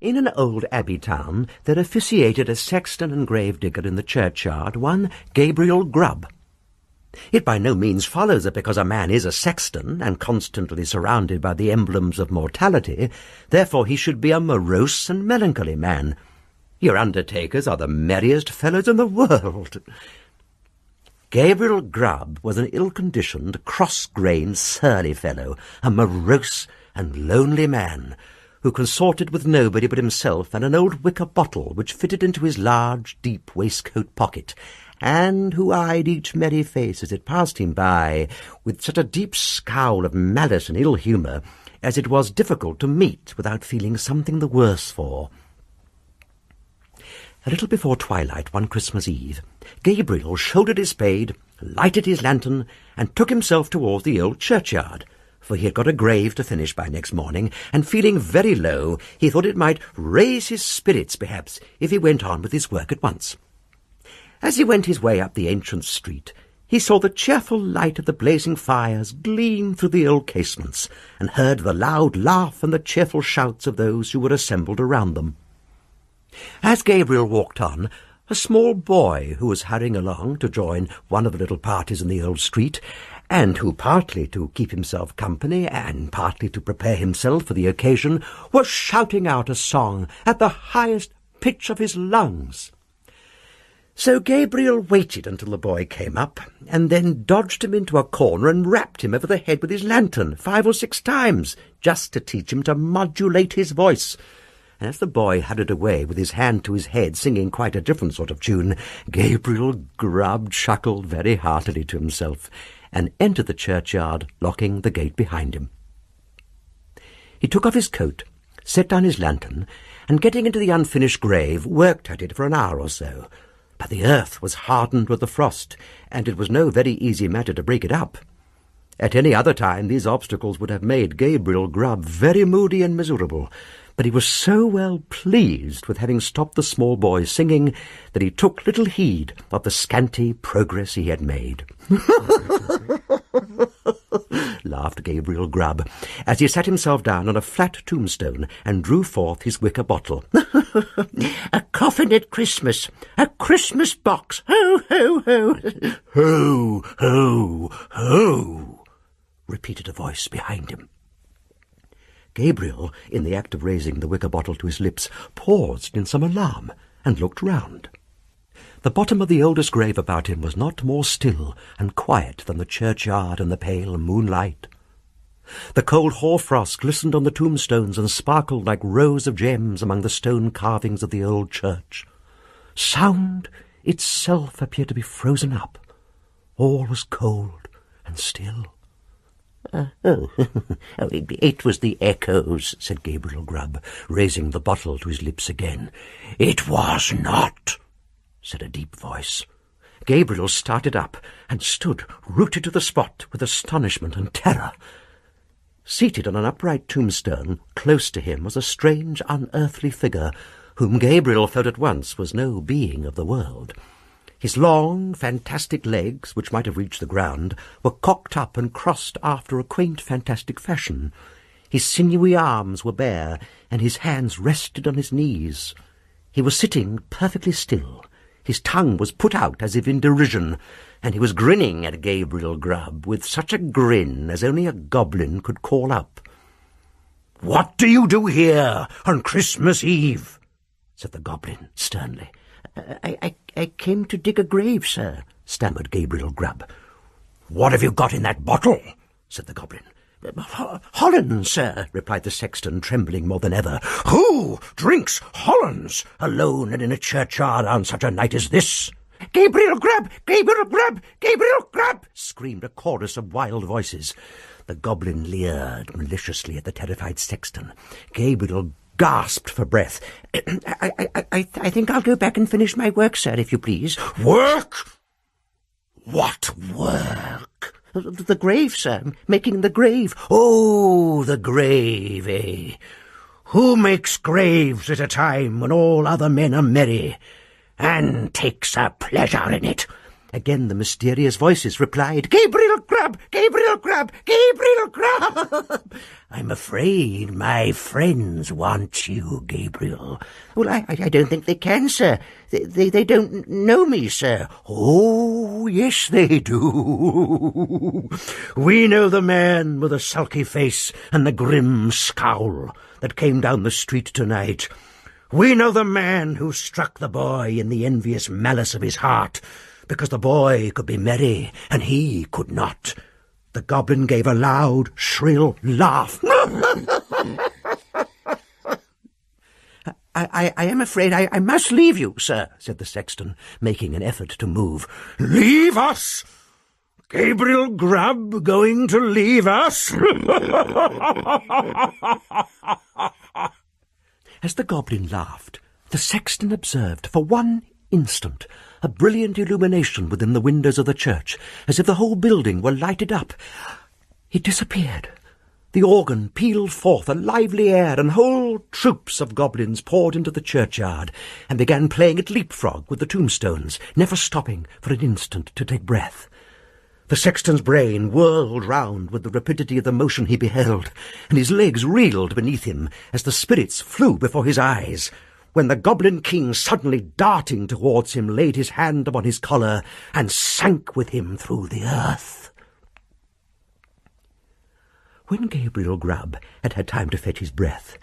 In an old abbey town there officiated a sexton and gravedigger in the churchyard, one Gabriel Grubb. It by no means follows that because a man is a sexton, and constantly surrounded by the emblems of mortality, therefore he should be a morose and melancholy man. Your undertakers are the merriest fellows in the world. Gabriel Grubb was an ill-conditioned, cross-grained, surly fellow, a morose and lonely man, who consorted with nobody but himself and an old wicker bottle which fitted into his large, deep waistcoat pocket, and who eyed each merry face as it passed him by with such a deep scowl of malice and ill-humour as it was difficult to meet without feeling something the worse for. A little before twilight one Christmas Eve, Gabriel shouldered his spade, lighted his lantern, and took himself towards the old churchyard, for he had got a grave to finish by next morning, and feeling very low, he thought it might raise his spirits, perhaps, if he went on with his work at once. As he went his way up the ancient street, he saw the cheerful light of the blazing fires gleam through the old casements, and heard the loud laugh and the cheerful shouts of those who were assembled around them. As Gabriel walked on, a small boy who was hurrying along to join one of the little parties in the old street, and who, partly to keep himself company and partly to prepare himself for the occasion, was shouting out a song at the highest pitch of his lungs. So Gabriel waited until the boy came up, and then dodged him into a corner and rapped him over the head with his lantern 5 or 6 times, just to teach him to modulate his voice. And as the boy hurried away with his hand to his head, singing quite a different sort of tune, Gabriel Grubb chuckled very heartily to himself, and entered the churchyard, locking the gate behind him. He took off his coat, set down his lantern, and getting into the unfinished grave, worked at it for an hour or so. But the earth was hardened with the frost, and it was no very easy matter to break it up. At any other time these obstacles would have made Gabriel Grubb very moody and miserable, but he was so well pleased with having stopped the small boy singing that he took little heed of the scanty progress he had made. Laughed Gabriel Grubb, as he sat himself down on a flat tombstone and drew forth his wicker bottle. A coffin at Christmas, a Christmas box, ho, ho, ho, ho, ho, ho, repeated a voice behind him. Gabriel, in the act of raising the wicker bottle to his lips, paused in some alarm and looked round. The bottom of the oldest grave about him was not more still and quiet than the churchyard and the pale moonlight. The cold hoarfrost glistened on the tombstones and sparkled like rows of gems among the stone carvings of the old church. Sound itself appeared to be frozen up. All was cold and still. It was the echoes, said Gabriel Grubb, raising the bottle to his lips again. It was not, said a deep voice. Gabriel started up and stood rooted to the spot with astonishment and terror. Seated on an upright tombstone, close to him was a strange, unearthly figure, whom Gabriel felt at once was no being of the world. His long, fantastic legs, which might have reached the ground, were cocked up and crossed after a quaint, fantastic fashion. His sinewy arms were bare, and his hands rested on his knees. He was sitting perfectly still. His tongue was put out as if in derision, and he was grinning at Gabriel Grubb with such a grin as only a goblin could call up. "What do you do here on Christmas Eve?" said the goblin sternly. I came to dig a grave, sir," stammered Gabriel Grubb. "What have you got in that bottle?" said the goblin. "Hollands, sir," replied the sexton, trembling more than ever. "Who drinks Hollands alone and in a churchyard on such a night as this?" "Gabriel Grubb! Gabriel Grubb! Gabriel Grubb!" screamed a chorus of wild voices. The goblin leered maliciously at the terrified sexton. Gabriel gasped for breath. I think I'll go back and finish my work, sir, if you please." "Work? What work?" "The grave, sir. Making the grave." "Oh, the grave, eh? Who makes graves at a time when all other men are merry, and takes a pleasure in it? Again the mysterious voices replied, "Gabriel Grubb! Gabriel Grubb! Gabriel Grubb!" "I'm afraid my friends want you, Gabriel." "Well, I don't think they can, sir. They don't know me, sir." "Oh, yes, they do. We know the man with the sulky face and the grim scowl that came down the street tonight. We know the man who struck the boy in the envious malice of his heart, because the boy could be merry and he could not." The goblin gave a loud, shrill laugh. I am afraid I must leave you, sir," said the sexton, making an effort to move. "Leave us? Gabriel Grubb going to leave us?" As the goblin laughed, the sexton observed for one instant a brilliant illumination within the windows of the church, as if the whole building were lighted up. It disappeared. The organ pealed forth a lively air, and whole troops of goblins poured into the churchyard and began playing at leapfrog with the tombstones, never stopping for an instant to take breath. The sexton's brain whirled round with the rapidity of the motion he beheld, and his legs reeled beneath him as the spirits flew before his eyes, when the Goblin King, suddenly darting towards him, laid his hand upon his collar and sank with him through the earth. When Gabriel Grubb had had time to fetch his breath,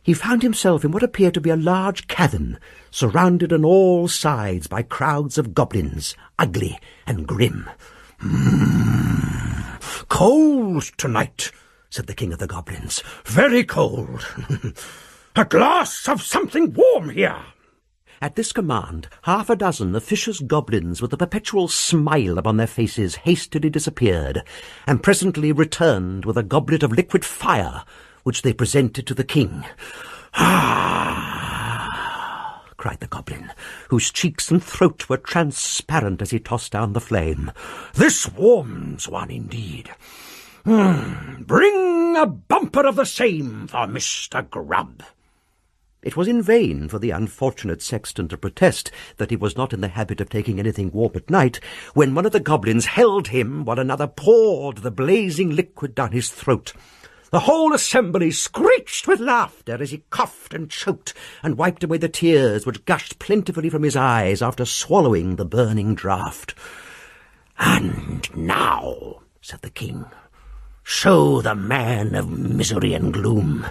he found himself in what appeared to be a large cavern, surrounded on all sides by crowds of goblins, ugly and grim. "Cold tonight," said the king of the goblins. "Very cold. A glass of something warm here." At this command, half a dozen officious goblins with a perpetual smile upon their faces hastily disappeared, and presently returned with a goblet of liquid fire, which they presented to the king. "Ah!" cried the goblin, whose cheeks and throat were transparent as he tossed down the flame. "This warms one indeed. Bring a bumper of the same for Mr. Grubb." It was in vain for the unfortunate sexton to protest that he was not in the habit of taking anything warm at night, when one of the goblins held him while another poured the blazing liquid down his throat. The whole assembly screeched with laughter as he coughed and choked and wiped away the tears which gushed plentifully from his eyes after swallowing the burning draught. "And now," said the king, "show the man of misery and gloom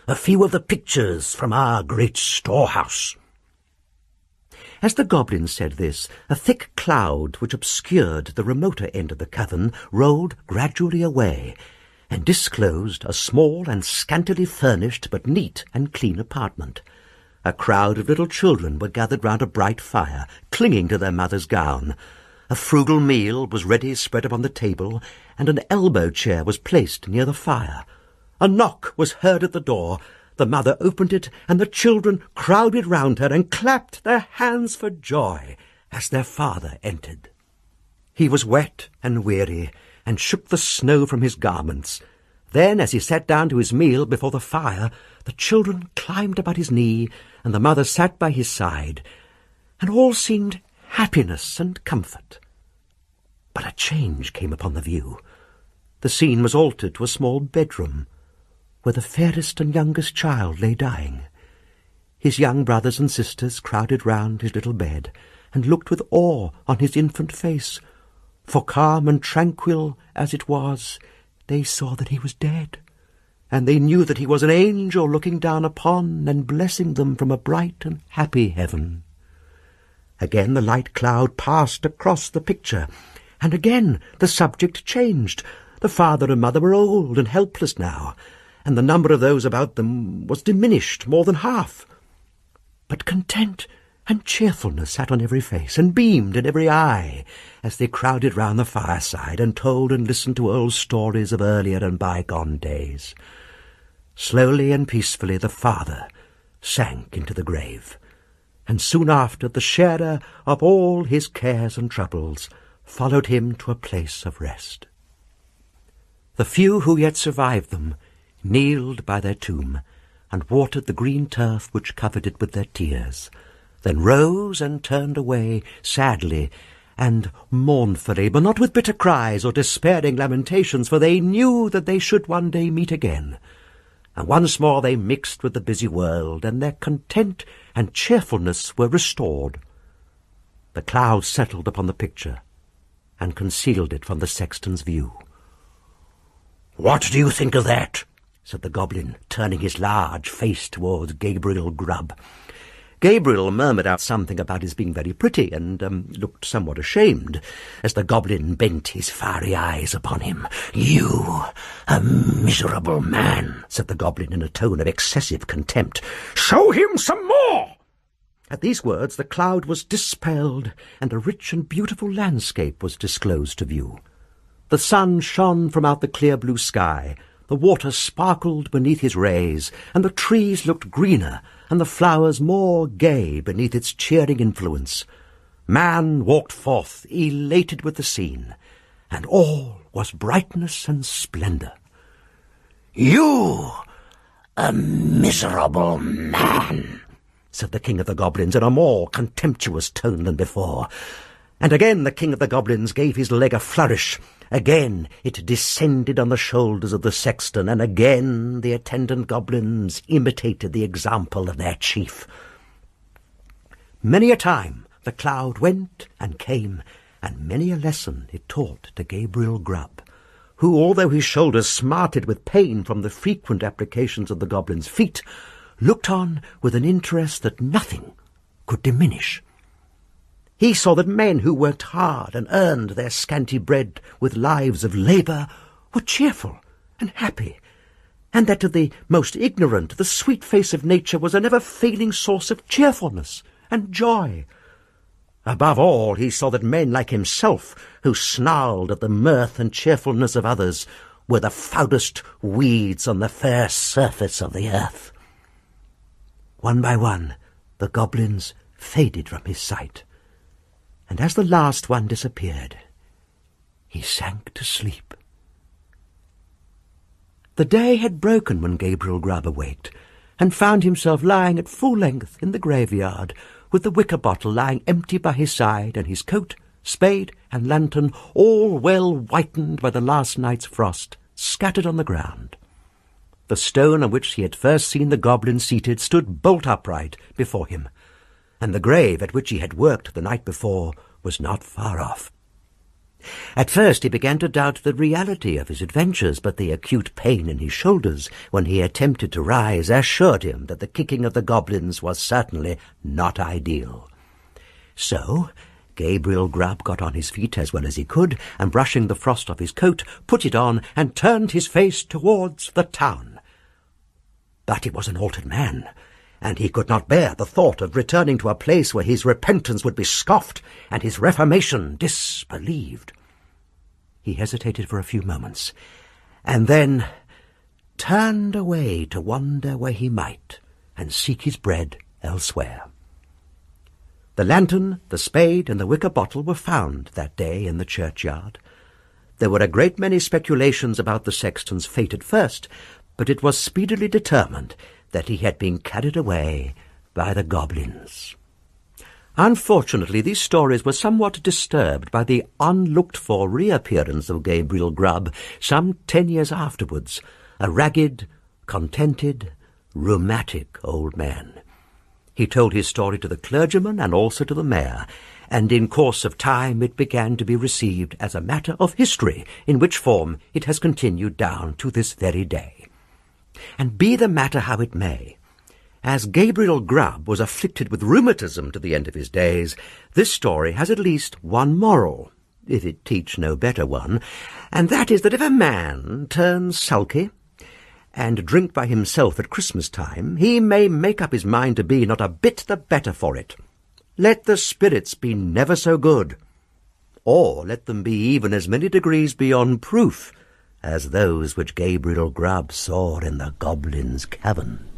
a few of the pictures from our great storehouse." As the goblin said this, a thick cloud which obscured the remoter end of the cavern rolled gradually away, and disclosed a small and scantily furnished but neat and clean apartment. A crowd of little children were gathered round a bright fire, clinging to their mother's gown. A frugal meal was ready spread upon the table, and an elbow chair was placed near the fire. A knock was heard at the door. The mother opened it, and the children crowded round her and clapped their hands for joy as their father entered. He was wet and weary, and shook the snow from his garments. Then, as he sat down to his meal before the fire, the children climbed about his knee, and the mother sat by his side, and all seemed happiness and comfort. But a change came upon the view. The scene was altered to a small bedroom, where the fairest and youngest child lay dying. His young brothers and sisters crowded round his little bed, and looked with awe on his infant face, for calm and tranquil as it was, they saw that he was dead, and they knew that he was an angel looking down upon and blessing them from a bright and happy heaven. Again the light cloud passed across the picture, and again the subject changed. The father and mother were old and helpless now, and the number of those about them was diminished more than half. But content and cheerfulness sat on every face and beamed in every eye as they crowded round the fireside and told and listened to old stories of earlier and bygone days. Slowly and peacefully the father sank into the grave, and soon after the sharer of all his cares and troubles followed him to a place of rest. The few who yet survived them kneeled by their tomb and watered the green turf which covered it with their tears, then rose and turned away sadly and mournfully, but not with bitter cries or despairing lamentations, for they knew that they should one day meet again. And once more they mixed with the busy world, and their content and cheerfulness were restored. The cloud settled upon the picture, and concealed it from the sexton's view. "What do you think of that?" said the goblin, turning his large face towards Gabriel Grubb. Gabriel murmured out something about his being very pretty, and looked somewhat ashamed, as the goblin bent his fiery eyes upon him. "You, a miserable man," said the goblin in a tone of excessive contempt. "Show him some more!" At these words the cloud was dispelled, and a rich and beautiful landscape was disclosed to view. The sun shone from out the clear blue sky, the water sparkled beneath his rays, and the trees looked greener, and the flowers more gay beneath its cheering influence. Man walked forth, elated with the scene, and all was brightness and splendour. "You, a miserable man," said the king of the goblins in a more contemptuous tone than before. And again the king of the goblins gave his leg a flourish. Again it descended on the shoulders of the sexton, and again the attendant goblins imitated the example of their chief. Many a time the cloud went and came, and many a lesson it taught to Gabriel Grubb, who, although his shoulders smarted with pain from the frequent applications of the goblin's feet, looked on with an interest that nothing could diminish. He saw that men who worked hard and earned their scanty bread with lives of labour were cheerful and happy, and that to the most ignorant the sweet face of nature was a never-failing source of cheerfulness and joy. Above all, he saw that men like himself, who snarled at the mirth and cheerfulness of others, were the foulest weeds on the fair surface of the earth. One by one the goblins faded from his sight, and as the last one disappeared, he sank to sleep. The day had broken when Gabriel Grubb awaked, and found himself lying at full length in the graveyard, with the wicker bottle lying empty by his side, and his coat, spade, and lantern, all well whitened by the last night's frost, scattered on the ground. The stone on which he had first seen the goblin seated stood bolt upright before him, and the grave at which he had worked the night before was not far off. At first he began to doubt the reality of his adventures, but the acute pain in his shoulders when he attempted to rise assured him that the kicking of the goblins was certainly not ideal. So Gabriel Grubb got on his feet as well as he could, and brushing the frost off his coat, put it on and turned his face towards the town. But he was an altered man, and he could not bear the thought of returning to a place where his repentance would be scoffed and his reformation disbelieved. He hesitated for a few moments, and then turned away to wander where he might and seek his bread elsewhere. The lantern, the spade, and the wicker bottle were found that day in the churchyard. There were a great many speculations about the sexton's fate at first, but it was speedily determined that he had been carried away by the goblins. Unfortunately, these stories were somewhat disturbed by the unlooked-for reappearance of Gabriel Grubb some 10 years afterwards, a ragged, contented, rheumatic old man. He told his story to the clergyman and also to the mayor, and in course of time it began to be received as a matter of history, in which form it has continued down to this very day. And be the matter how it may, as Gabriel Grubb was afflicted with rheumatism to the end of his days, this story has at least one moral, if it teach no better one, and that is that if a man turns sulky and drink by himself at Christmas time, he may make up his mind to be not a bit the better for it. Let the spirits be never so good, or let them be even as many degrees beyond proof as those which Gabriel Grubb saw in the goblin's cavern.